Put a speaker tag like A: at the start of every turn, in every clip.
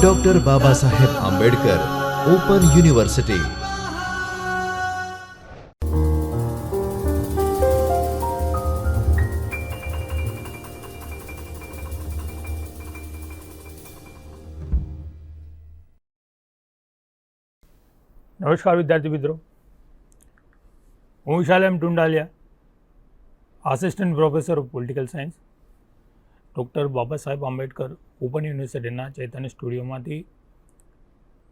A: Doctor બાબા Saheb Ambedkar open university.
B: નમસ્કાર વિદ્યાર્થી મિત્રો, હું Vishal M Tundaliya, assistant professor of political science, doctor Baba Saheb Ambedkar open યુનિવર્સિટીના ચૈતન્ય સ્ટુડિયોમાંથી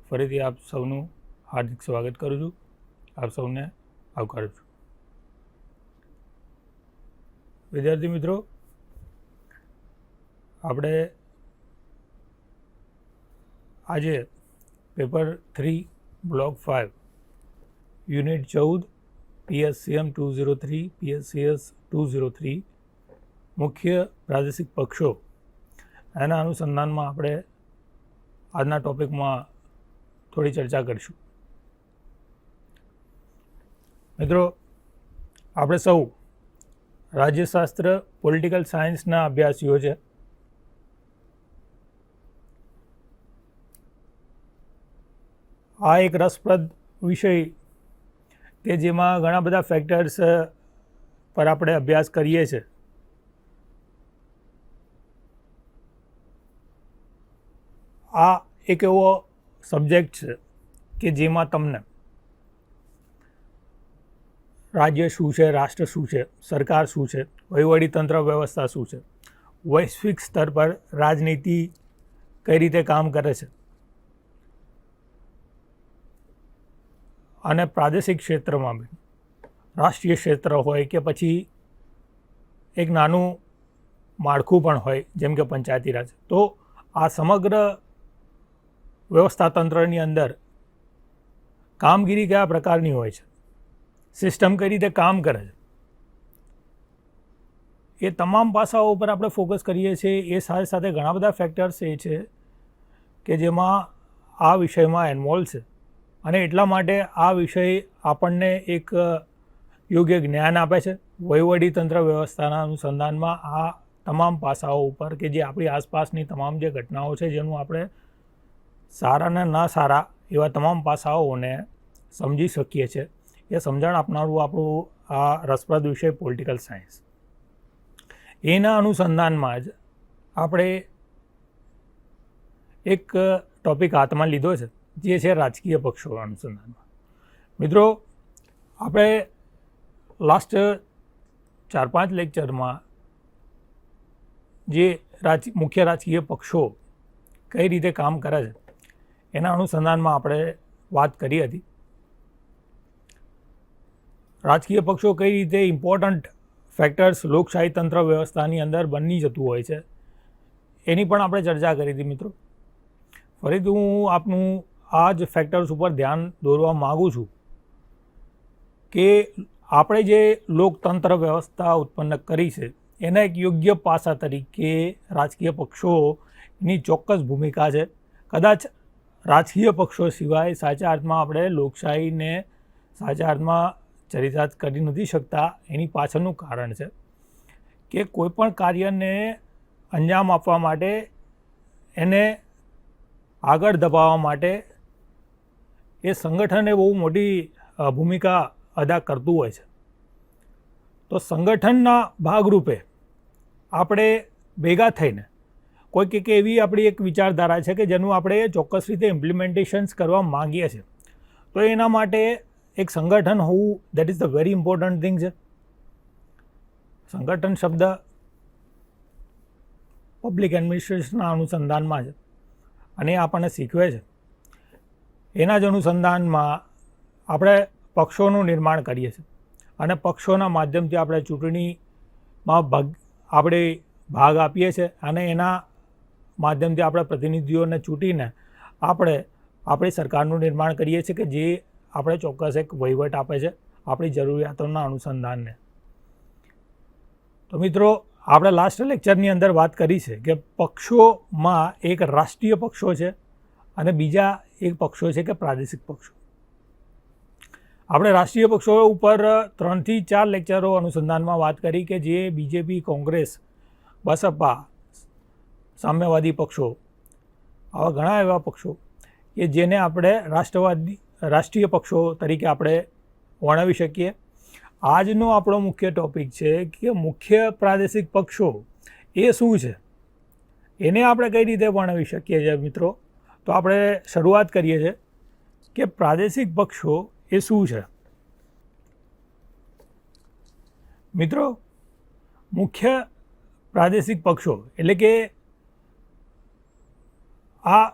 B: ફરીથી આપ સૌનું હાર્દિક સ્વાગત કરું છું, આપ સૌને આવકારું છું. વિદ્યાર્થી મિત્રો, આપણે આજે paper 3 block 5 unit 14 PSCM 203 PSCS 203 મુખ્ય પ્રાદેશિક પક્ષો એના અનુસંધાનમાં આપણે આજના ટૉપિકમાં થોડી ચર્ચા કરીશું. મિત્રો, આપણે સૌ રાજ્યશાસ્ત્ર પોલિટિકલ સાયન્સના અભ્યાસીઓ છે. આ એક રસપ્રદ વિષય કે જેમાં ઘણા બધા ફેક્ટર્સ પર આપણે અભ્યાસ કરીએ છીએ. આ એક એવો સબ્જેક્ટ છે કે જેમાં તમને રાજ્ય શું છે, રાષ્ટ્ર શું છે, સરકાર શું છે, વહીવટીતંત્ર વ્યવસ્થા શું છે, વૈશ્વિક સ્તર પર રાજનીતિ કઈ રીતે કામ કરે છે અને પ્રાદેશિક ક્ષેત્રમાં બી રાષ્ટ્રીય ક્ષેત્ર હોય કે પછી એક નાનું માળખું પણ હોય જેમ કે પંચાયતી રાજ, તો આ સમગ્ર વ્યવસ્થાતંત્રની અંદર કામગીરી કયા પ્રકારની હોય છે, સિસ્ટમ કઈ રીતે કામ કરે છે, એ તમામ પાસાઓ ઉપર આપણે ફોકસ કરીએ છીએ. એ સાથે સાથે ઘણા બધા ફેક્ટર્સ એ છે કે જેમાં આ વિષયમાં ઇન્વોલ્વ છે અને એટલા માટે આ વિષય આપણને એક યોગ્ય જ્ઞાન આપે છે. વહીવટીતંત્ર વ્યવસ્થાના અનુસંધાનમાં આ તમામ પાસાઓ ઉપર કે જે આપણી આસપાસની તમામ જે ઘટનાઓ છે જેનું આપણે સારા ને ન સારા એવા તમામ પાસાઓને સમજી શકીએ છીએ, એ સમજણ આપનારું આપણું આ રસપ્રદ વિષય પોલિટિકલ સાયન્સ. એના અનુસંધાનમાં જ આપણે એક ટૉપિક હાથમાં લીધો છે જે છે રાજકીય પક્ષો અનુસંધાનમાં. મિત્રો, આપણે લાસ્ટ 4-5 લેક્ચરમાં જે મુખ્ય રાજકીય પક્ષો કઈ રીતે કામ કરે છે એના અનુસંધાનમાં આપણે વાત કરી હતી. રાજકીય પક્ષો કઈ રીતે ઇમ્પોર્ટન્ટ ફેક્ટર્સ લોકશાહી તંત્ર વ્યવસ્થાની અંદર બની જતું હોય છે એની પણ આપણે ચર્ચા કરી હતી. મિત્રો, ફરીથી હું આપનું આ જ ફેક્ટર્સ ઉપર ધ્યાન દોરવા માગું છું કે આપણે જે લોકતંત્ર વ્યવસ્થા ઉત્પન્ન કરી છે એના એક યોગ્ય પાસા તરીકે રાજકીય પક્ષોની ચોક્કસ ભૂમિકા છે. કદાચ રાજકીય પક્ષો સિવાય સાચા અર્થમાં આપણે લોકશાહીને સાચા અર્થમાં ચરિતાર્થ કરી નથી શકતા. એની પાછળનું કારણ છે કે કોઈપણ કાર્યને અંજામ આપવા માટે, એને આગળ ધપાવવા માટે એ સંગઠને બહુ મોટી ભૂમિકા અદા કરતું હોય છે. તો સંગઠનના ભાગરૂપે આપણે ભેગા થઈને કોઈક એક એવી આપણી એક વિચારધારા છે કે જેનું આપણે ચોક્કસ રીતે ઇમ્પ્લિમેન્ટેશન્સ કરવા માગીએ છીએ, તો એના માટે એક સંગઠન હોવું that is the very important thing છે. સંગઠન શબ્દ પબ્લિક એડમિનિસ્ટ્રેશનના અનુસંધાનમાં છે અને એ આપણને શીખવે છે. એના જ અનુસંધાનમાં આપણે પક્ષોનું નિર્માણ કરીએ છીએ અને પક્ષોના માધ્યમથી આપણે ચૂંટણીમાં ભાગ આપીએ છીએ અને એના માધ્યમથી આપણે પ્રતિનિધિઓને ચૂંટીને આપણે આપણી સરકારનું નિર્માણ કરીએ છીએ કે જે આપણે ચોક્કસ એક વહીવટ આપે છે આપણી જરૂરિયાતોના અનુસંધાનને. તો મિત્રો, આપણે લાસ્ટ લેક્ચરની અંદર વાત કરી છે કે પક્ષોમાં એક રાષ્ટ્રીય પક્ષો છે અને બીજા એક પક્ષો છે કે પ્રાદેશિક પક્ષો. આપણે રાષ્ટ્રીય પક્ષો ઉપર 3 થી 4 લેક્ચરો અનુસંધાનમાં વાત કરી કે જે બીજેપી, કોંગ્રેસ, બસપા, સામ્યવાદી પક્ષો આવા ઘણા એવા પક્ષો કે જેને આપણે રાષ્ટ્રીય પક્ષો તરીકે આપણે વર્ણવી શકીએ. આજનો આપણો મુખ્ય ટૉપિક છે કે મુખ્ય પ્રાદેશિક પક્ષો એ શું છે, એને આપણે કઈ રીતે વર્ણવી શકીએ છીએ મિત્રો. તો આપણે શરૂઆત કરીએ છીએ કે પ્રાદેશિક પક્ષો એ શું છે. મિત્રો, મુખ્ય પ્રાદેશિક પક્ષો એટલે કે આ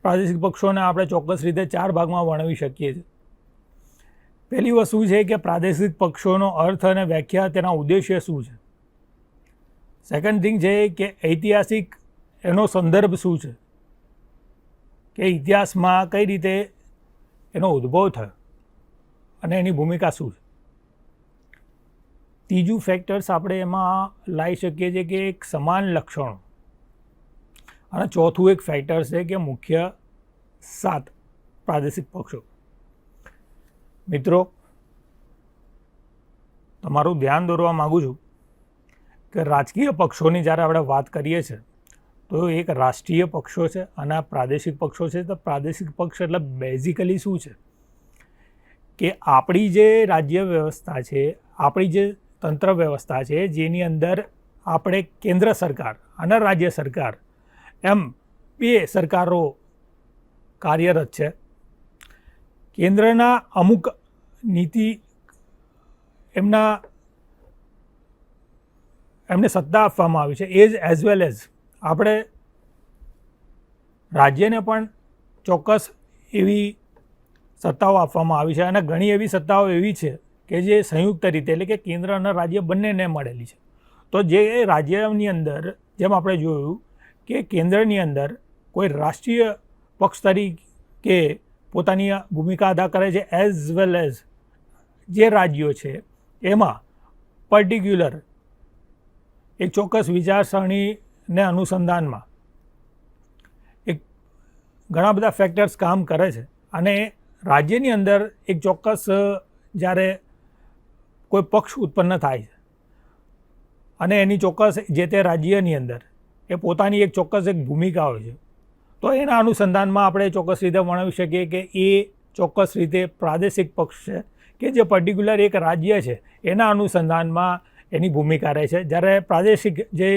B: પ્રાદેશિક પક્ષોને આપણે ચોક્કસ રીતે 4 ભાગમાં વર્ણવી શકીએ છીએ. પહેલી વસ્તુ છે કે પ્રાદેશિક પક્ષોનો અર્થ અને વ્યાખ્યા, તેના ઉદ્દેશ્ય શું છે. સેકન્ડ થિંગ છે કે ઐતિહાસિક એનો સંદર્ભ શું છે, કે ઇતિહાસમાં કઈ રીતે એનો ઉદ્ભવ થયો અને એની ભૂમિકા શું છે. ત્રીજું ફેક્ટર્સ આપણે એમાં લાવી શકીએ છીએ કે એક સમાન લક્ષણો. અને ચોથું એક ફેક્ટર છે કે મુખ્ય 7 પ્રાદેશિક પક્ષો. મિત્રો, તમારું ધ્યાન દોરવા માગું છું કે રાજકીય પક્ષોની જ્યારે આપણે વાત કરીએ છીએ તો એક રાષ્ટ્રીય પક્ષો છે અને આ પ્રાદેશિક પક્ષો છે. તો પ્રાદેશિક પક્ષ એટલે બેઝિકલી શું છે કે આપણી જે રાજ્ય વ્યવસ્થા છે, આપણી જે તંત્ર વ્યવસ્થા છે, જેની અંદર આપણે કેન્દ્ર સરકાર અને રાજ્ય સરકાર એમ 2 સરકારો કાર્યરત છે. કેન્દ્રના અમુક નીતિ એમને સત્તા આપવામાં આવી છે, એઝ વેલ એઝ આપણે રાજ્યને પણ ચોક્કસ એવી સત્તાઓ આપવામાં આવી છે. અને ઘણી એવી સત્તાઓ એવી છે કે જે સંયુક્ત રીતે એટલે કે કેન્દ્ર અને રાજ્ય બંનેને મળેલી છે. તો જે રાજ્યની અંદર જેમ આપણે જોયું કે કેન્દ્રની અંદર કોઈ રાષ્ટ્રીય પક્ષ તરીકે પોતાની ભૂમિકા અદા કરે છે, એઝ વેલ એઝ જે રાજ્યો છે એમાં પર્ટિક્યુલર એક ચોક્કસ વિચારસરણીને અનુસંધાનમાં એક ઘણા બધા ફેક્ટર્સ કામ કરે છે. અને રાજ્યની અંદર એક ચોક્કસ જ્યારે કોઈ પક્ષ ઉત્પન્ન થાય છે અને એની ચોક્કસ જે તે રાજ્યની અંદર એ પોતાની એક ચોક્કસ એક ભૂમિકા હોય છે, તો એના અનુસંધાનમાં આપણે ચોક્કસ રીતે વર્ણવી શકીએ કે એ ચોક્કસ રીતે પ્રાદેશિક પક્ષ છે કે જે પર્ટિક્યુલર એક રાજ્ય છે એના અનુસંધાનમાં એની ભૂમિકા રહે છે. જ્યારે પ્રાદેશિક જે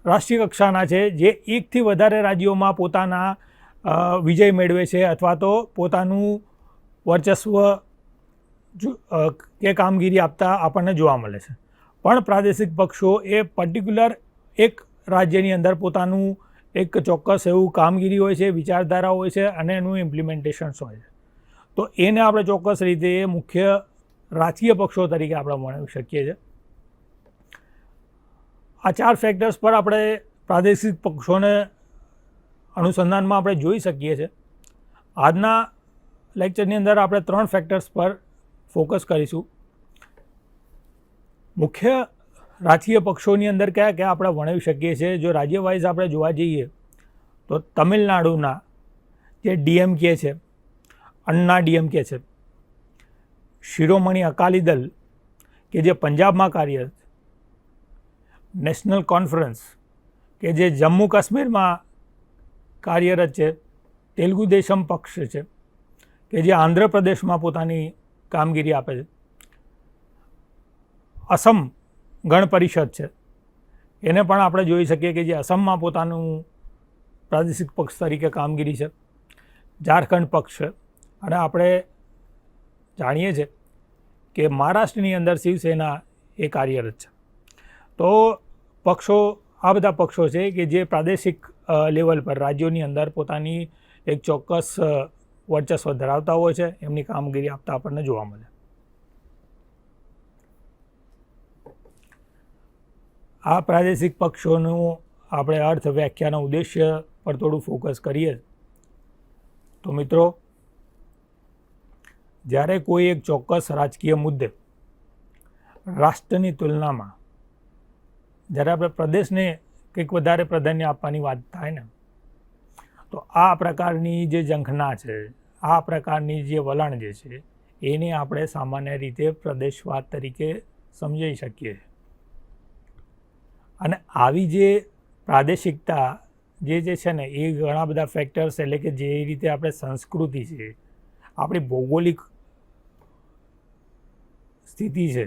B: રાષ્ટ્રીય કક્ષાના છે, જે 1 થી વધારે રાજ્યોમાં પોતાના વિજય મેળવે છે અથવા તો પોતાનું વર્ચસ્વ કે કામગીરી આપતા આપણને જોવા મળે છે. પણ પ્રાદેશિક પક્ષો એ પર્ટિક્યુલર એક રાજ્યની અંદર પોતાનું એક ચોક્કસ એવું કામગીરી હોય છે, વિચારધારા હોય છે અને એનું ઇમ્પ્લિમેન્ટેશન્સ હોય છે. તો એને આપણે ચોક્કસ રીતે મુખ્ય રાજકીય પક્ષો તરીકે આપણે વર્ણવી શકીએ છીએ. આ 4 ફેક્ટર્સ પર આપણે પ્રાદેશિક પક્ષોને અનુસંધાનમાં આપણે જોઈ શકીએ છીએ. આજના લેક્ચરની અંદર આપણે 3 ફેક્ટર્સ પર ફોકસ કરીશું. મુખ્ય રાજકીય પક્ષોની અંદર કયા કયા આપણે વર્ણવી શકીએ છીએ. જો રાજ્ય વાઇઝ આપણે જોવા જઈએ તો તમિલનાડુના જે ડીએમકે છે, અન્ના ડીએમકે છે, શિરોમણી અકાલી દળ કે જે પંજાબમાં કાર્યરત, નેશનલ કોન્ફરન્સ કે જે જમ્મુ કાશ્મીરમાં કાર્યરત છે, તેલુગુ દેશમ પક્ષ છે કે જે આંધ્રપ્રદેશમાં પોતાની કામગીરી આપે છે, અસમ ગણ પરિષદ છે, એને પણ આપણે જોઈ શકીએ કે જે અસમમાં પોતાનું પ્રાદેશિક પક્ષ તરીકે કામગીરી છે, ઝારખંડ પક્ષ છે. અને આપણે જાણીએ છીએ કે મહારાષ્ટ્રની અંદર શિવસેના એ કાર્યરત છે. તો પક્ષો, આ બધા પક્ષો છે કે જે પ્રાદેશિક લેવલ પર રાજ્યોની અંદર પોતાની એક ચોક્કસ વર્ચસ્વ ધરાવતા હોય છે, એમની કામગીરી આપતા આપણને જોવા મળે. આ પ્રાદેશિક પક્ષોનું આપણે અર્થ, વ્યાખ્યાના ઉદ્દેશ્ય પર થોડું ફોકસ કરીએ તો મિત્રો, જ્યારે કોઈ એક ચોક્કસ રાજકીય મુદ્દે રાષ્ટ્રની તુલનામાં જ્યારે આપણે પ્રદેશને કંઈક વધારે પ્રાધાન્ય આપવાની વાત થાય ને, તો આ પ્રકારની જે ઝંખના છે, આ પ્રકારની જે વલણ જે છે, એને આપણે સામાન્ય રીતે પ્રદેશવાદ તરીકે સમજી શકીએ. અને આવી જે પ્રાદેશિકતા જે છે ને એ ઘણા બધા ફેક્ટર્સ, એટલે કે જે રીતે આપણે સંસ્કૃતિ છે, આપણી ભૌગોલિક સ્થિતિ છે,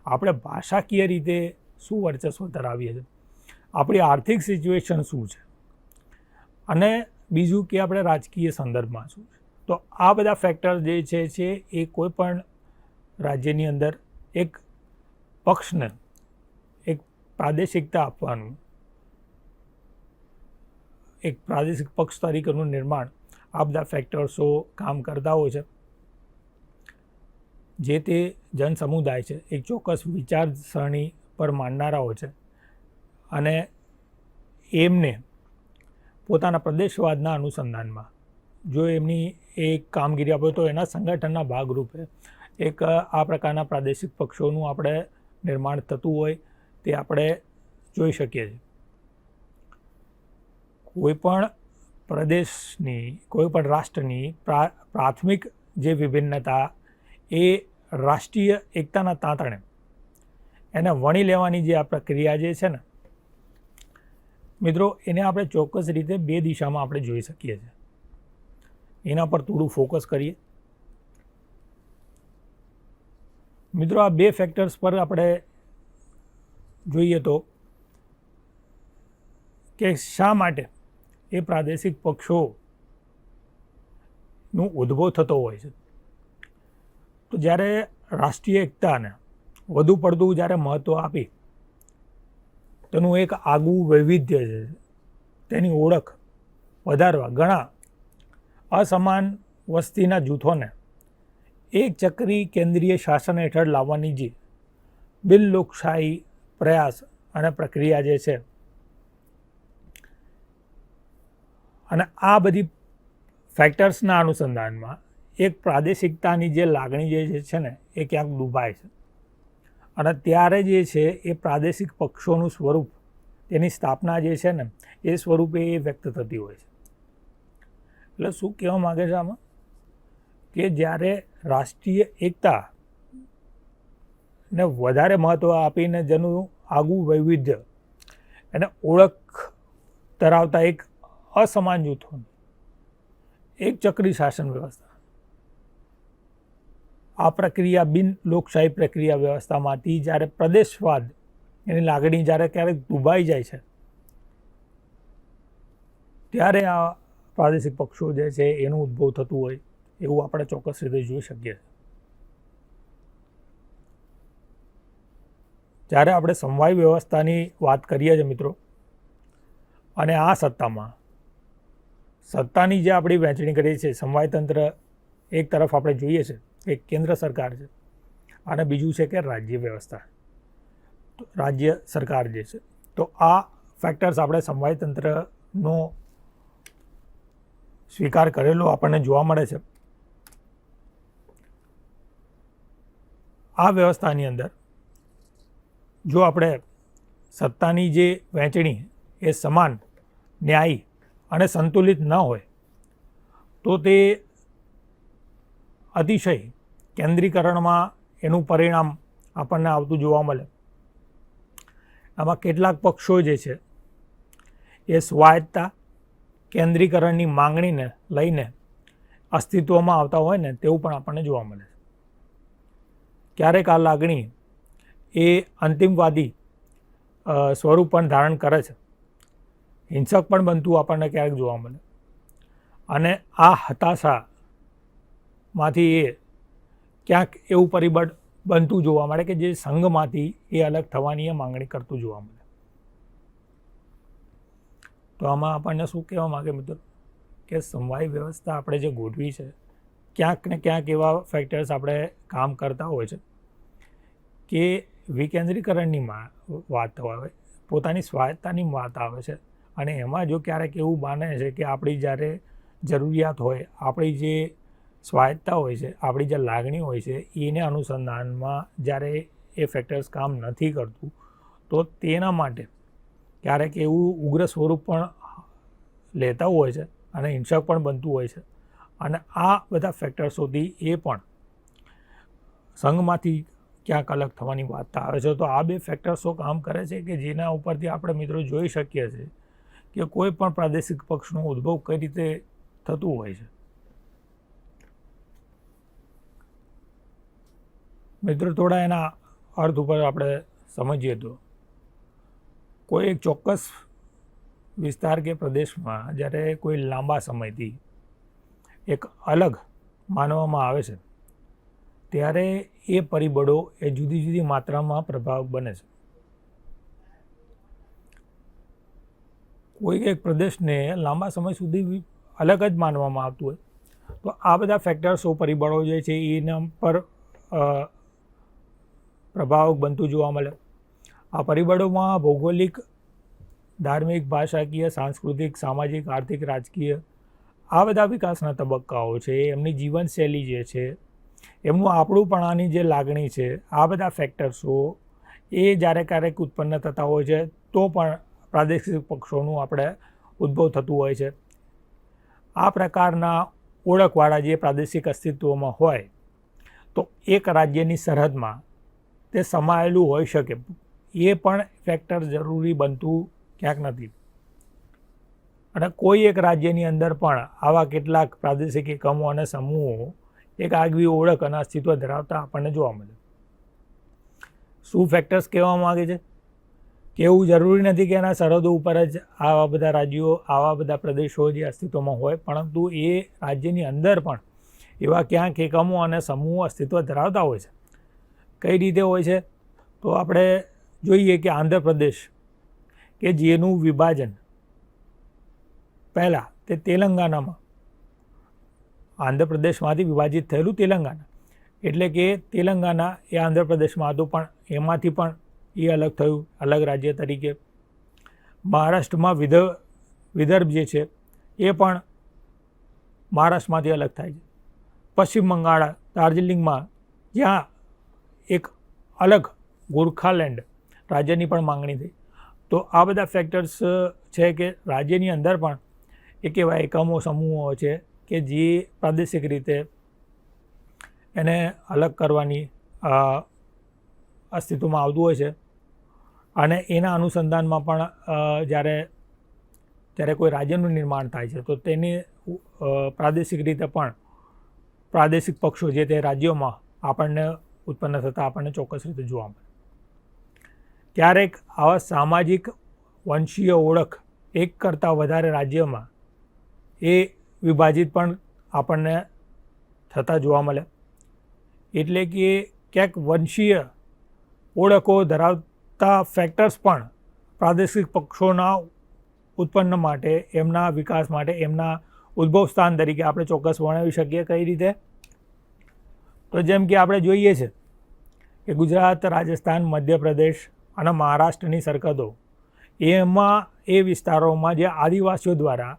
B: આપણે ભાષાકીય રીતે શું વર્ચસ્વ ધરાવીએ છીએ, આપણી આર્થિક સિચ્યુએશન શું છે, અને બીજું કે આપણે રાજકીય સંદર્ભમાં શું છે. તો આ બધા ફેક્ટર જે છે એ કોઈ પણ રાજ્યની અંદર એક પક્ષને એક પ્રાદેશિકતા આપવાનું, એક પ્રાદેશિક પક્ષ તરીકેનું નિર્માણ આ બધા ફેક્ટર્સો કામ કરતા હોય છે. જે તે જનસમુદાય છે એક ચોક્કસ વિચારસરણી પર માનનારાઓ છે અને એમને પોતાના પ્રદેશવાદના અનુસંધાનમાં જો એમની એક કામગીરી આપે તો એના સંગઠનના ભાગરૂપે એક આ પ્રકારના પ્રાદેશિક પક્ષોનું આપણે નિર્માણ થતું હોય તે આપણે જોઈ શકીએ છીએ. કોઈપણ પ્રદેશની, કોઈપણ રાષ્ટ્રની પ્રાથમિક જે વિભિન્નતા એ રાષ્ટ્રીય એકતાના તાંતણે એને વણી લેવાની જે આ પ્રક્રિયા જે છે ને મિત્રો, એને આપણે ચોક્કસ રીતે બે દિશામાં આપણે જોઈ શકીએ છીએ. એના પર થોડું ફોકસ કરીએ મિત્રો. આ બે ફેક્ટર્સ પર આપણે જોઈએ તો કે શા માટે એ પ્રાદેશિક પક્ષોનું ઉદ્ભવ થતો હોય છે. તો જ્યારે રાષ્ટ્રીય એકતાને વધુ પડતું જ્યારે મહત્ત્વ આપી તેનું એક આગવું વૈવિધ્ય છે, તેની ઓળખ વધારવા ઘણા અસમાન વસ્તીના જૂથોને એક ચક્રી કેન્દ્રીય શાસન હેઠળ લાવવાની જે બિન લોકશાહી પ્રયાસ અને પ્રક્રિયા જે છે, અને આ બધી ફેક્ટર્સના અનુસંધાનમાં એક પ્રાદેશિકતાની જે લાગણી જે છે ને એ ક્યાંક ડૂબાય છે. અને ત્યારે જે છે એ પ્રાદેશિક પક્ષોનું સ્વરૂપ, તેની સ્થાપના જે છે ને એ સ્વરૂપે એ વ્યક્ત થતી હોય છે. એટલે શું કહેવા માગે છે આમાં કે જ્યારે રાષ્ટ્રીય એકતાને વધારે મહત્ત્વ આપીને જેનું આગવું વૈવિધ્ય એને ઓળખ ધરાવતા એક અસમાન જૂથોની એક ચક્રી શાસન વ્યવસ્થા, આ પ્રક્રિયા બિન લોકશાહી પ્રક્રિયા વ્યવસ્થામાંથી જ્યારે પ્રદેશવાદ એની લાગણી જ્યારે ક્યારેક ડૂબાઈ જાય છે, ત્યારે આ પ્રાદેશિક પક્ષો જે છે એનું ઉદ્ભવ થતું હોય એવું આપણે ચોક્કસ રીતે જોઈ શકીએ. જ્યારે આપણે સમવાય વ્યવસ્થાની વાત કરીએ છીએ મિત્રો, અને આ સત્તાની જે આપણી વહેંચણી કરીએ છીએ, સમવાય તંત્ર એક તરફ આપણે જોઈએ છે એક કેન્દ્ર સરકાર છે અને બીજું છે કે રાજ્ય વ્યવસ્થા, રાજ્ય સરકાર જે છે. તો આ ફેક્ટર્સ આપણે સમવાય તંત્રનો સ્વીકાર કરેલો આપણને જોવા મળે છે. આ વ્યવસ્થાની અંદર જો આપણે સત્તાની જે વહેંચણી એ સમાન, ન્યાયી અને સંતુલિત ન હોય તો તે અતિશય કેન્દ્રીકરણમાં એનું પરિણામ આપણને આવતું જોવા મળે. આમાં કેટલાક પક્ષો જે છે એ સ્વાયત્તતા, કેન્દ્રીકરણની માંગણીને લઈને અસ્તિત્વમાં આવતા હોય ને તેવું પણ આપણને જોવા મળે છે. ક્યારેક આ લાગણી એ અંતિમવાદી સ્વરૂપ પણ ધારણ કરે છે, હિંસક પણ બનતું આપણને ક્યારેક જોવા મળે. અને આ હતાશામાંથી એ ક્યાંક એવું પરિબળ બનતું જોવા મળે કે જે સંઘમાંથી એ અલગ થવાની એ માંગણી કરતું જોવા મળે. તો આમાં આપણને શું કહેવા માગે મિત્રો કે સમવાય વ્યવસ્થા આપણે જે ગોઠવી છે, ક્યાંક ને ક્યાંક એવા ફેક્ટર્સ આપણે કામ કરતા હોય છે કે વિકેન્દ્રીકરણની વાત આવે, પોતાની સ્વાયત્તાની વાત આવે છે. અને એમાં જો ક્યારેક એવું માને છે કે આપણી જ્યારે જરૂરિયાત હોય, આપણી જે સ્વાયત્તા હોય છે, આપણી જે લાગણી હોય છે, એને અનુસંધાનમાં જ્યારે એ ફેક્ટર્સ કામ નથી કરતું તો તેના માટે ક્યારેક એવું ઉગ્ર સ્વરૂપ પણ લેતા હોય છે અને હિંસક પણ બનતું હોય છે. અને આ બધા ફેક્ટર્સોથી એ પણ સંઘમાંથી ક્યાંક અલગ થવાની વાત આવે છે. તો આ બે ફેક્ટર્સો કામ કરે છે કે જેના ઉપરથી આપણે મિત્રો જોઈ શકીએ છીએ કે કોઈ પણ પ્રાદેશિક પક્ષનો ઉદ્ભવ કઈ રીતે થતું હોય છે. મિત્રો થોડા એના અર્થ ઉપર આપણે સમજીએ તો કોઈ એક ચોક્કસ વિસ્તાર કે પ્રદેશમાં જ્યારે કોઈ લાંબા સમયથી એક અલગ માનવામાં આવે છે ત્યારે એ પરિબળો એ જુદી જુદી માત્રામાં પ્રભાવ બને છે. કોઈ એક પ્રદેશને લાંબા સમય સુધી અલગ જ માનવામાં આવતું હોય તો આ બધા ફેક્ટર્સો પરિબળો જે છે એના પર પ્રભાવ બનતું જોવા મળે. આ પરિબળોમાં ભૌગોલિક, ધાર્મિક, ભાષાકીય, સાંસ્કૃતિક, સામાજિક, આર્થિક, રાજકીય આ બધા વિકાસના તબક્કાઓ છે, એમની જીવનશૈલી જે છે, એમનું આપણુંપણાની જે લાગણી છે, આ બધા ફેક્ટર્સો એ જ્યારે ક્યારેક ઉત્પન્ન થતા હોય છે તો પણ પ્રાદેશિક પક્ષોનું આપણે ઉદ્ભવ થતું હોય છે. આ પ્રકારના ઓળખવાળા જે પ્રાદેશિક અસ્તિત્વમાં હોય તો એક રાજ્યની સરહદમાં તે સમાયેલું હોઈ શકે, એ પણ ફેક્ટર જરૂરી બનતું ક્યાંક નથી. અને કોઈ એક રાજ્યની અંદર પણ આવા કેટલાક પ્રાદેશિક એકમો અને સમૂહો એક આગવી ઓળખ અને અસ્તિત્વ ધરાવતા આપણને જોવા મળે. શું ફેક્ટર્સ કહેવા માગે છે કે એવું જરૂરી નથી કે એના સરહદો ઉપર જ આવા બધા રાજ્યો, આવા બધા પ્રદેશો જે અસ્તિત્વમાં હોય, પરંતુ એ રાજ્યની અંદર પણ એવા ક્યાંક એકમો અને સમૂહો અસ્તિત્વ ધરાવતા હોય છે. કઈ રીતે હોય છે તો આપણે જોઈએ કે આંધ્રપ્રદેશ કે જેનું વિભાજન પહેલાં તે તેલંગાનામાં, આંધ્રપ્રદેશમાંથી વિભાજિત થયેલું તેલંગાના, એટલે કે તેલંગાના એ આંધ્રપ્રદેશમાં હતું પણ એમાંથી પણ એ અલગ થયું, અલગ રાજ્ય તરીકે. મહારાષ્ટ્રમાં વિદર્ભ જે છે એ પણ મહારાષ્ટ્રમાંથી અલગ થાય છે. પશ્ચિમ બંગાળ, દાર્જિલિંગમાં જ્યાં એક અલગ ગોરખાલેન્ડ રાજ્યની પણ માંગણી થઈ. તો આ બધા ફેક્ટર્સ છે કે રાજ્યની અંદર પણ એક એવા એકમો, સમૂહો છે કે જે પ્રાદેશિક રીતે એને અલગ કરવાની અસ્તિત્વમાં આવતું હોય છે. અને એના અનુસંધાનમાં પણ જ્યારે કોઈ રાજ્યનું નિર્માણ થાય છે તો તેની પ્રાદેશિક રીતે પણ પ્રાદેશિક પક્ષો જે તે રાજ્યોમાં આપણને ઉત્પન્ન થતાં આપણને ચોક્કસ રીતે જોવા મળે. ક્યારેક આવા સામાજિક વંશીય ઓળખ એક કરતાં વધારે રાજ્યોમાં એ વિભાજિત પણ આપણને થતા જોવા મળે. એટલે કે ક્યાંક વંશીય ઓળખો ધરાવતા ફેક્ટર્સ પણ પ્રાદેશિક પક્ષોના ઉત્પન્ન માટે, એમના વિકાસ માટે, એમના ઉદ્ભવ સ્થાન તરીકે આપણે ચોક્કસ વર્ણવી શકીએ. કઈ રીતે? તો જેમ કે આપણે જોઈએ છે કે ગુજરાત, રાજસ્થાન, મધ્યપ્રદેશ અને મહારાષ્ટ્રની સરહદો, એમાં એ વિસ્તારોમાં જે આદિવાસીઓ દ્વારા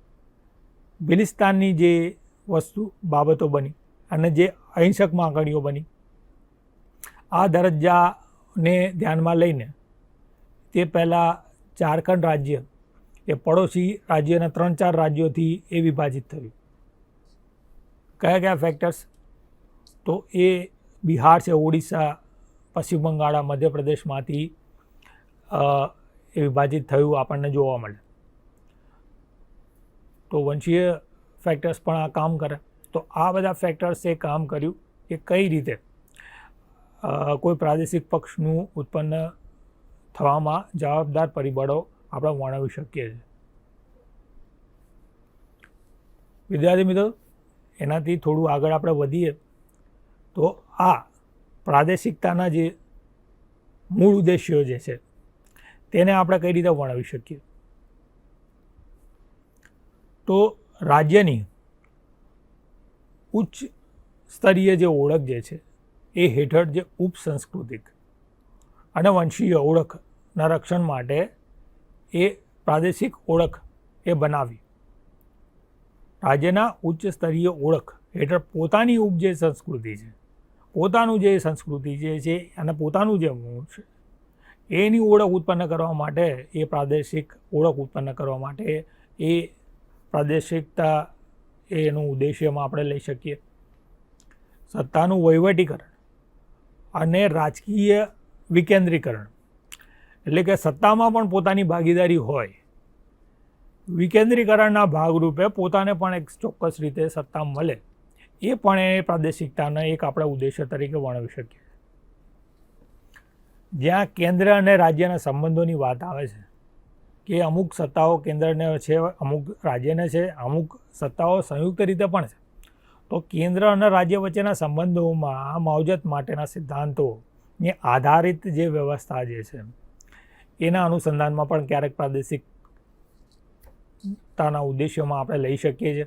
B: ભિલિસ્તાનની જે બાબતો બની અને જે અહિંસક માંગણીઓ બની, આ દરજ્જાને ધ્યાનમાં લઈને તે પહેલાં ઝારખંડ રાજ્ય એ પડોશી રાજ્યના 3-4 રાજ્યોથી એ વિભાજિત થયું. કયા કયા ફેક્ટર્સ? તો એ બિહાર છે, ઓડિશા, પશ્ચિમ બંગાળ, મધ્યપ્રદેશમાંથી એ વિભાજિત થયું આપણને જોવા મળે. તો વંશીય ફેક્ટર્સ પણ આ કામ કરે. તો આ બધા ફેક્ટર્સે કામ કર્યું કે કઈ રીતે કોઈ પ્રાદેશિક પક્ષનું ઉત્પન્ન થવામાં જવાબદાર પરિબળો આપણે વર્ણવી શકીએ છીએ. વિદ્યાર્થી મિત્રો, એનાથી થોડું આગળ આપણે વધીએ તો આ પ્રાદેશિકતાના જે મૂળ ઉદ્દેશ્યો જે છે તેને આપણે કઈ રીતે વર્ણવી શકીએ? તો રાજ્યની ઉચ્ચ સ્તરીય જે ઓળખ જે છે એ હેઠળ જે ઉપસંસ્કૃતિક અને વંશીય ઓળખના રક્ષણ માટે એ પ્રાદેશિક ઓળખ એ બનાવી. રાજ્યના ઉચ્ચ સ્તરીય ઓળખ હેઠળ પોતાની જે સંસ્કૃતિ છે, પોતાનું જે સંસ્કૃતિ જે છે અને પોતાનું જે મૂળ છે એની ઓળખ ઉત્પન્ન કરવા માટે, એ પ્રાદેશિક ઓળખ ઉત્પન્ન કરવા માટે એ પ્રાદેશિકતા એનું ઉદ્દેશ્યમાં આપણે લઈ શકીએ. સત્તાનું વહીવટીકરણ અને રાજકીય વિકેન્દ્રીકરણ, એટલે કે સત્તામાં પણ પોતાની ભાગીદારી હોય વિકેન્દ્રીકરણના ભાગરૂપે પોતાને પણ એક ચોક્કસ રીતે સત્તા મળે, એ પણ એ પ્રાદેશિકતાનો એક આપણે ઉદ્દેશ્ય તરીકે વર્ણવી શકીએ. જ્યાં કેન્દ્ર અને રાજ્યના સંબંધોની વાત આવે છે કે અમુક સત્તાઓ કેન્દ્રને છે, અમુક રાજ્યને છે, અમુક સત્તાઓ સંયુક્ત રીતે પણ છે, તો કેન્દ્ર અને રાજ્ય વચ્ચેના સંબંધોમાં માવજત માટેના સિદ્ધાંતોને આધારિત જે વ્યવસ્થા જે છે એના અનુસંધાનમાં પણ ક્યારેક પ્રાદેશિકતાના ઉદ્દેશ્યોમાં આપણે લઈ શકીએ છીએ.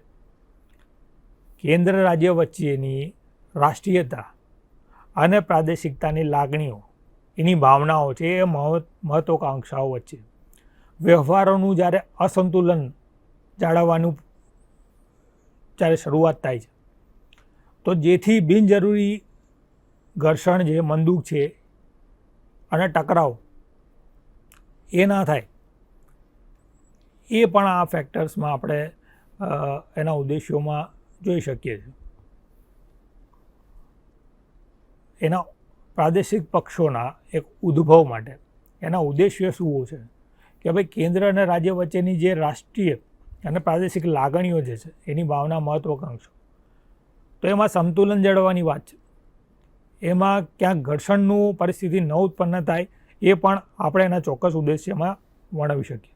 B: કેન્દ્ર રાજ્ય વચ્ચેની રાષ્ટ્રીયતા અને પ્રાદેશિકતાની લાગણીઓ, એની ભાવનાઓ છે, એ મહત્વાકાંક્ષાઓ વચ્ચે વ્યવહારોનું જ્યારે અસંતુલન જાળવવાનું જ્યારે શરૂઆત થાય છે, તો જેથી બિનજરૂરી ઘર્ષણ જે મંદુક છે અને ટકરાવ એ ના થાય, એ પણ આ ફેક્ટર્સમાં આપણે એના ઉદ્દેશ્યોમાં જોઈ શકીએ છીએ. એના પ્રાદેશિક પક્ષોના એક ઉદ્ભવ માટે એના ઉદ્દેશ્ય શું છે કે ભાઈ કેન્દ્ર અને રાજ્ય વચ્ચેની જે રાષ્ટ્રીય અને પ્રાદેશિક લાગણીઓ જે છે એની ભાવના મહત્વાકાંક્ષા, તો એમાં સંતુલન જળવવાની વાત છે. એમાં ક્યાંક ઘર્ષણનું પરિસ્થિતિ ન ઉત્પન્ન થાય, એ પણ આપણે એના ચોક્કસ ઉદ્દેશ્યમાં વર્ણવી શકીએ.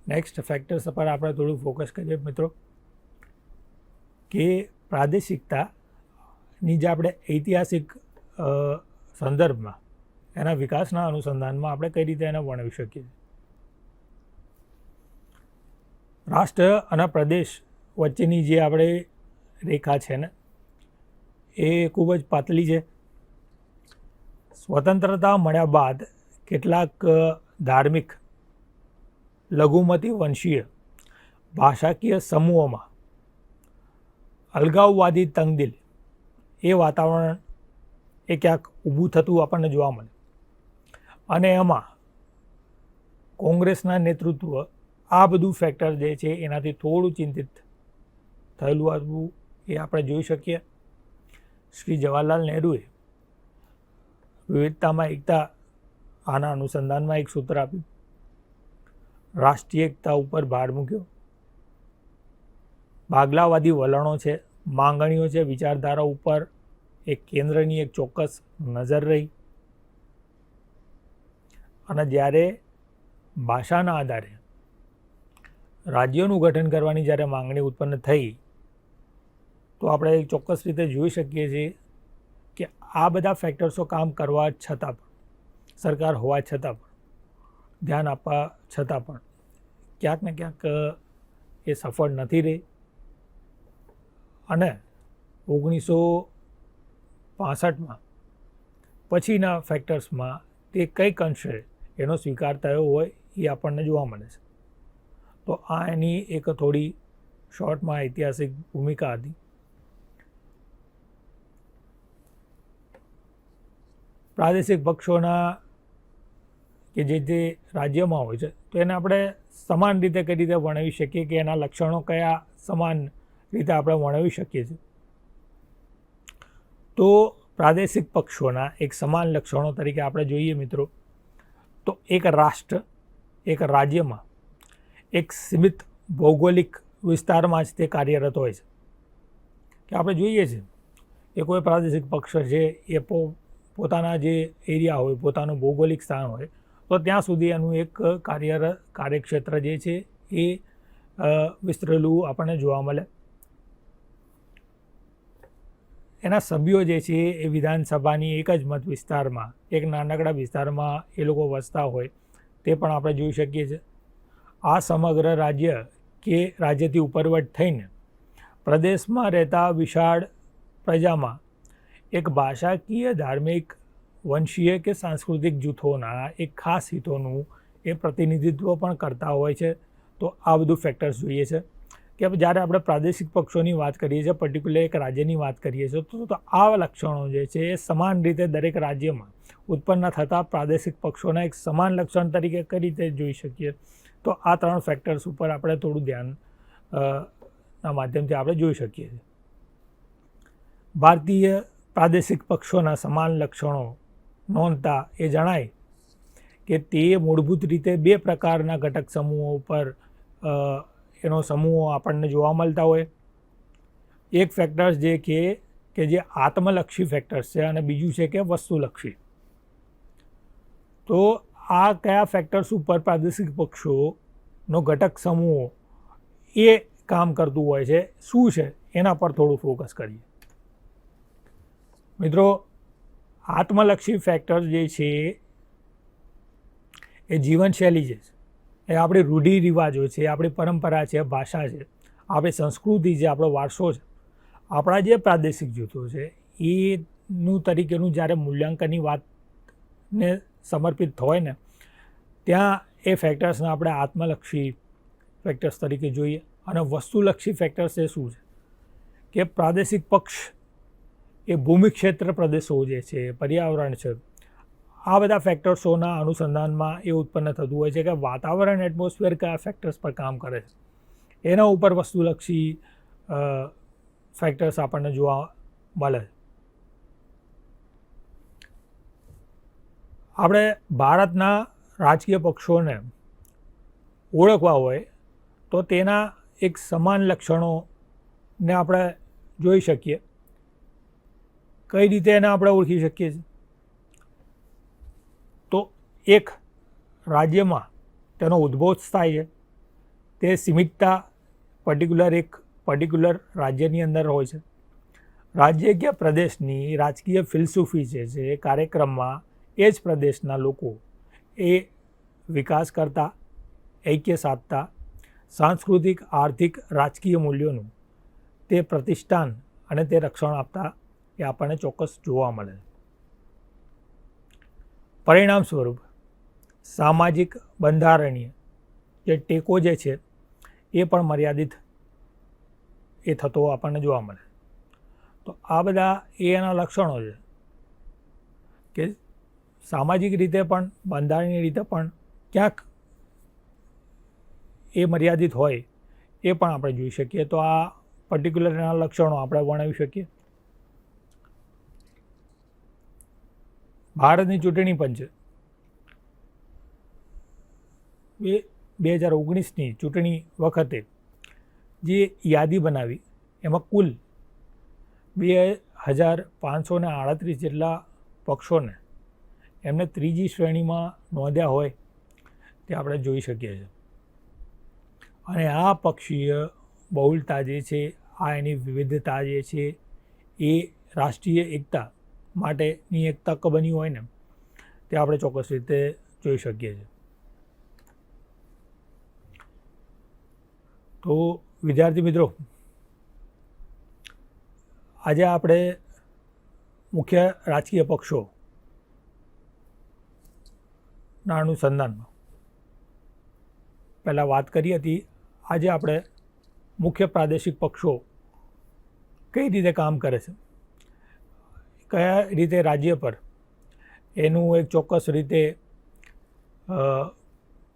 B: નેક્સ્ટ ફેક્ટર્સ પર આપણે થોડું ફોકસ કરીએ મિત્રો, કે પ્રાદેશિકતાની જે આપણે ઐતિહાસિક સંદર્ભમાં એના વિકાસના અનુસંધાનમાં આપણે કઈ રીતે એને વર્ણવી શકીએ. રાષ્ટ્ર અને પ્રદેશ વચ્ચેની જે આપણે રેખા છે ને, એ ખૂબ જ પાતળી છે. સ્વતંત્રતા મળ્યા બાદ કેટલાક ધાર્મિક લઘુમતી વંશીય ભાષાકીય સમૂહોમાં અલગાવવાદી તંગદિલ એ વાતાવરણ એ ક્યાંક ઊભું થતું આપણને જોવા મળે, અને એમાં કોંગ્રેસના નેતૃત્વ આ બધું ફેક્ટર જે છે એનાથી થોડું ચિંતિત થયેલું હતું, એ આપણે જોઈ શકીએ. શ્રી જવાહરલાલ નહેરુએ વિવિધતામાં એકતા આના અનુસંધાનમાં એક સૂત્ર આપ્યું, રાષ્ટ્રીય એકતા ઉપર ભાર મૂક્યો. ભાગલાવાદી વલણો છે, માંગણીઓ છે, વિચારધારા ઉપર એક કેન્દ્રની એક ચોક્કસ નજર રહી. અને જ્યારે ભાષાના આધારે રાજ્યોનું ગઠન કરવાની જ્યારે માંગણી ઉત્પન્ન થઈ, તો આપણે એક ચોક્કસ રીતે જોઈ શકીએ છીએ કે આ બધા ફેક્ટર્સો કામ કરવા છતાં પણ, સરકાર હોવા છતાં પણ, ધ્યાન આપવા છતાં પણ ક્યાંક ને ક્યાંક એ સફળ નથી રહી. અને 1965માં પછીના ફેક્ટર્સમાં તે કંઈક અંશે એનો સ્વીકાર થયો હોય એ આપણને જોવા મળે છે. તો આ એની એક થોડી શોર્ટમાં ઐતિહાસિક ભૂમિકા હતી. પ્રાદેશિક પક્ષોના કે જે તે રાજ્યમાં હોય છે, તો એને આપણે સમાન રીતે કઈ રીતે વર્ણવી શકીએ, કે એના લક્ષણો કયા સમાન રીતે આપણે વર્ણવી શકીએ છીએ. તો પ્રાદેશિક પક્ષોના એક સમાન લક્ષણો તરીકે આપણે જોઈએ મિત્રો, તો એક રાષ્ટ્ર, એક રાજ્યમાં એક સીમિત ભૌગોલિક વિસ્તારમાં જ તે કાર્યરત હોય છે. કે આપણે જોઈએ છીએ કે કોઈ પ્રાદેશિક પક્ષ છે એ પોતાના જે એરિયા હોય, પોતાનું ભૌગોલિક સ્થાન હોય, તો ત્યાં સુધી એનું એક કાર્યક્ષેત્ર જે છે એ વિસ્તરેલું આપણને જોવા મળે. એના સભ્યો જે છે એ વિધાનસભાની એક જ મત વિસ્તારમાં, એક નાનકડા વિસ્તારમાં એ લોકો વસતા હોય, તે પણ આપણે જોઈ શકીએ છીએ. આ સમગ્ર રાજ્ય કે રાજ્યથી ઉપરવટ થઈને પ્રદેશમાં રહેતા વિશાળ પ્રજામાં એક ભાષાકીય, ધાર્મિક, વંશીય કે સાંસ્કૃતિક જૂથોના એક ખાસ હિતોનું એ પ્રતિનિધિત્વ પણ કરતા હોય છે. તો આ બધું ફેક્ટર્સ જોઈએ છે કે જ્યારે આપણે પ્રાદેશિક પક્ષોની વાત કરીએ છીએ, પર્ટિક્યુલર એક રાજ્યની વાત કરીએ છીએ, તો આ લક્ષણો જે છે એ સમાન રીતે દરેક રાજ્યમાં ઉત્પન્ન થતા પ્રાદેશિક પક્ષોના એક સમાન લક્ષણ તરીકે કઈ રીતે જોઈ શકીએ. તો આ ત્રણ ફેક્ટર્સ ઉપર આપણે થોડું ધ્યાન ના માધ્યમથી આપણે જોઈ શકીએ છીએ. ભારતીય પ્રાદેશિક પક્ષોના સમાન લક્ષણો નોંધતા એ જણાય કે તે મૂળભૂત રીતે બે પ્રકારના ઘટક સમૂહો ઉપર એનો સમૂહો આપણને જોવા મળતા હોય. એક ફેક્ટર્સ કે જે આત્મલક્ષી ફેક્ટર્સ છે અને બીજું છે કે વસ્તુલક્ષી. તો આ કયા ફેક્ટર્સ ઉપર પ્રાદેશિક પક્ષોનો ઘટક સમૂહો એ કામ કરતું હોય છે, શું છે, એના પર થોડું ફોકસ કરીએ. મિત્રો, આત્મલક્ષી ફેક્ટર્સ જે છે એ જીવનશૈલી છે, એ આપણી રૂઢિરિવાજો છે, આપણી પરંપરા છે, ભાષા છે, આપણી સંસ્કૃતિ છે, આપણો વારસો છે. આપણા જે પ્રાદેશિક જૂથો છે એનું તરીકેનું જ્યારે મૂલ્યાંકનની વાતને સમર્પિત હોય ને, ત્યાં એ ફેક્ટર્સને આપણે આત્મલક્ષી ફેક્ટર્સ તરીકે જોઈએ. અને વસ્તુલક્ષી ફેક્ટર્સ એ શું છે કે પ્રાદેશિક પક્ષ એ ભૂમિ ક્ષેત્ર પ્રદેશો જે છે, પર્યાવરણ છે, આ બધા ફેક્ટર્સોના અનુસંધાનમાં એ ઉત્પન્ન થતું હોય છે કે વાતાવરણ, એટમોસ્ફિયર કયા ફેક્ટર્સ પર કામ કરે છે, એના ઉપર વસ્તુલક્ષી ફેક્ટર્સ આપણને જોવા મળે. આપણે ભારતના રાજકીય પક્ષોને ઓળખવા હોય તો તેના એક સમાન લક્ષણોને આપણે જોઈ શકીએ. કઈ રીતે એને આપણે ઓળખી શકીએ છીએ? તો એક રાજ્યમાં તેનો ઉદ્ભવ થાય છે, તે સીમિતતા એક પર્ટિક્યુલર રાજ્યની અંદર હોય છે. રાજ્ય કે પ્રદેશની રાજકીય ફિલસૂફી છે કાર્યક્રમમાં એ જ પ્રદેશના લોકો એ વિકાસ કરતા, ઐક્ય સાધતા, સાંસ્કૃતિક, આર્થિક, રાજકીય મૂલ્યોનું તે પ્રતિષ્ઠાન અને તે રક્ષણ આપતા એ આપણને ચોક્કસ જોવા મળે. પરિણામ સ્વરૂપ સામાજિક, બંધારણીય જે ટેકો જે છે એ પણ મર્યાદિત એ થતો આપણને જોવા મળે. તો આ બધા એના લક્ષણો છે કે સામાજિક રીતે પણ, બંધારણીય રીતે પણ ક્યાંક એ મર્યાદિત હોય એ પણ આપણે જોઈ શકીએ. તો આ પર્ટિક્યુલર એના લક્ષણો આપણે વર્ણવી શકીએ. ભારતની ચૂંટણી પંચે 2019ની ચૂંટણી વખતે જે યાદી બનાવી એમાં કુલ 2538 જેટલા પક્ષોને એમને ત્રીજી શ્રેણીમાં નોંધ્યા હોય તે આપણે જોઈ શકીએ છીએ. અને આ પક્ષીય બહુલતા જે છે, આ એની વિવિધતા જે છે એ રાષ્ટ્રીય એકતા માટેની એક તક બની હોય ને તે આપણે ચોક્કસ રીતે જોઈ શકીએ છીએ. તો વિદ્યાર્થી મિત્રો, આજે આપણે મુખ્ય રાજકીય પક્ષોના અનુસંધાનમાં પહેલાં વાત કરી હતી. આજે આપણે મુખ્ય પ્રાદેશિક પક્ષો કઈ રીતે કામ કરે છે, કયા રીતે રાજ્ય પર એનું એક ચોક્કસ રીતે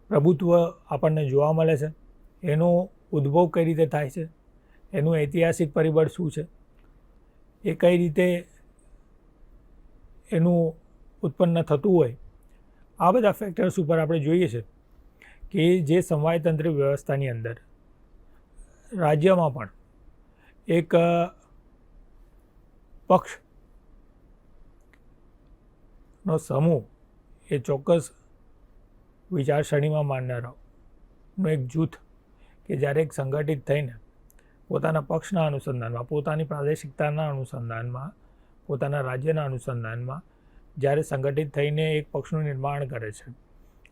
B: પ્રભુત્વ આપણને જોવા મળે છે, એનો ઉદ્ભવ કઈ રીતે થાય છે, એનું ઐતિહાસિક પરિબળ શું છે, એ કઈ રીતે એનું ઉત્પન્ન થતું હોય, આ બધા ફેક્ટર્સ ઉપર આપણે જોઈએ છે કે જે સમવાયતંત્ર વ્યવસ્થાની અંદર રાજ્યમાં પણ એક પક્ષનો સમૂહ એ ચોક્કસ વિચારસરણીમાં માનનારાનું એક જૂથ કે જ્યારે એક સંગઠિત થઈને પોતાના પક્ષના અનુસંધાનમાં, પોતાની પ્રાદેશિકતાના અનુસંધાનમાં, પોતાના રાજ્યના અનુસંધાનમાં જ્યારે સંગઠિત થઈને એક પક્ષનું નિર્માણ કરે છે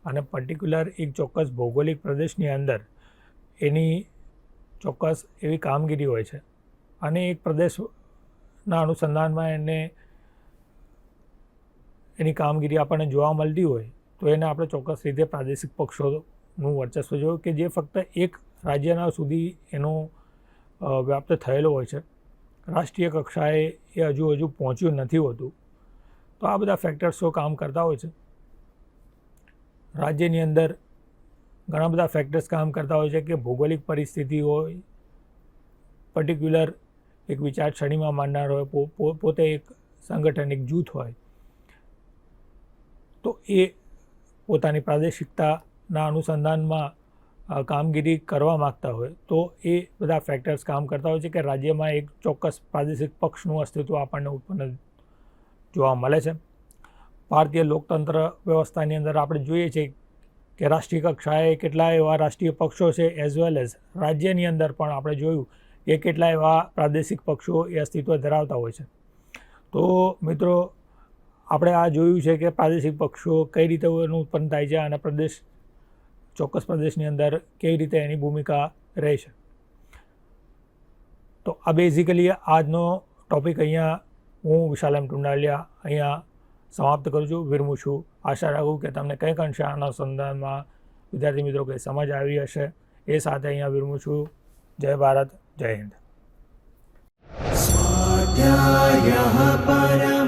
B: અને પર્ટિક્યુલર એક ચોક્કસ ભૌગોલિક પ્રદેશની અંદર એની ચોક્કસ એવી કામગીરી હોય છે અને એક પ્રદેશના અનુસંધાનમાં એની કામગીરી આપણને જોવા મળતી હોય તો એને આપણે ચોક્કસ રીતે પ્રાદેશિક પક્ષોનું વર્ચસ્વ જોયું કે જે ફક્ત એક રાજ્યના સુધી એનો વ્યાપ્ત થયેલો હોય છે, રાષ્ટ્રીય કક્ષાએ એ હજુ પહોંચ્યું નથી હોતું. તો આ બધા ફેક્ટર્સો કામ કરતા હોય છે. રાજ્યની અંદર ઘણા બધા ફેક્ટર્સ કામ કરતા હોય છે કે ભૌગોલિક પરિસ્થિતિ હોય, પર્ટિક્યુલર એક વિચારસરણીમાં માનનાર હોય, પોતે એક સંગઠન, એક જૂથ હોય, તો એ પોતાની પ્રાદેશિકતાના અનુસંધાનમાં કામગીરી કરવા માગતા હોય તો એ બધા ફેક્ટર્સ કામ કરતા હોય છે કે રાજ્યમાં એક ચોક્કસ પ્રાદેશિક પક્ષનું અસ્તિત્વ આપણને ઉત્પન્ન જોવા મળે છે. ભારતીય લોકતંત્ર વ્યવસ્થાની અંદર આપણે જોઈએ છીએ કે રાષ્ટ્રીય કક્ષાએ કેટલા એવા રાષ્ટ્રીય પક્ષો છે, એઝ વેલ એઝ રાજ્યની અંદર પણ આપણે જોયું કે કેટલા એવા પ્રાદેશિક પક્ષો એ અસ્તિત્વ ધરાવતા હોય છે. તો મિત્રો આપણે આ જોયું છે કે પ્રાદેશિક પક્ષો કઈ રીતે એનું ઉત્પન્ન થાય છે અને ચોક્કસ પ્રદેશની અંદર કેવી રીતે એની ભૂમિકા રહે છે. તો આ બેઝિકલી આજનો ટૉપિક અહીંયા હું વિશાલ એમ ટુંડાલિયા અહીંયા સમાપ્ત કરું છું, વિરમું છું. આશા રાખું કે તમને કંઈક અંશે આના સંદર્ભમાં વિદ્યાર્થી મિત્રો કંઈ સમજ આવી હશે. એ સાથે અહીંયા વિરમું છું. જય ભારત, જય હિન્દ.
C: स्वाध्यायः परः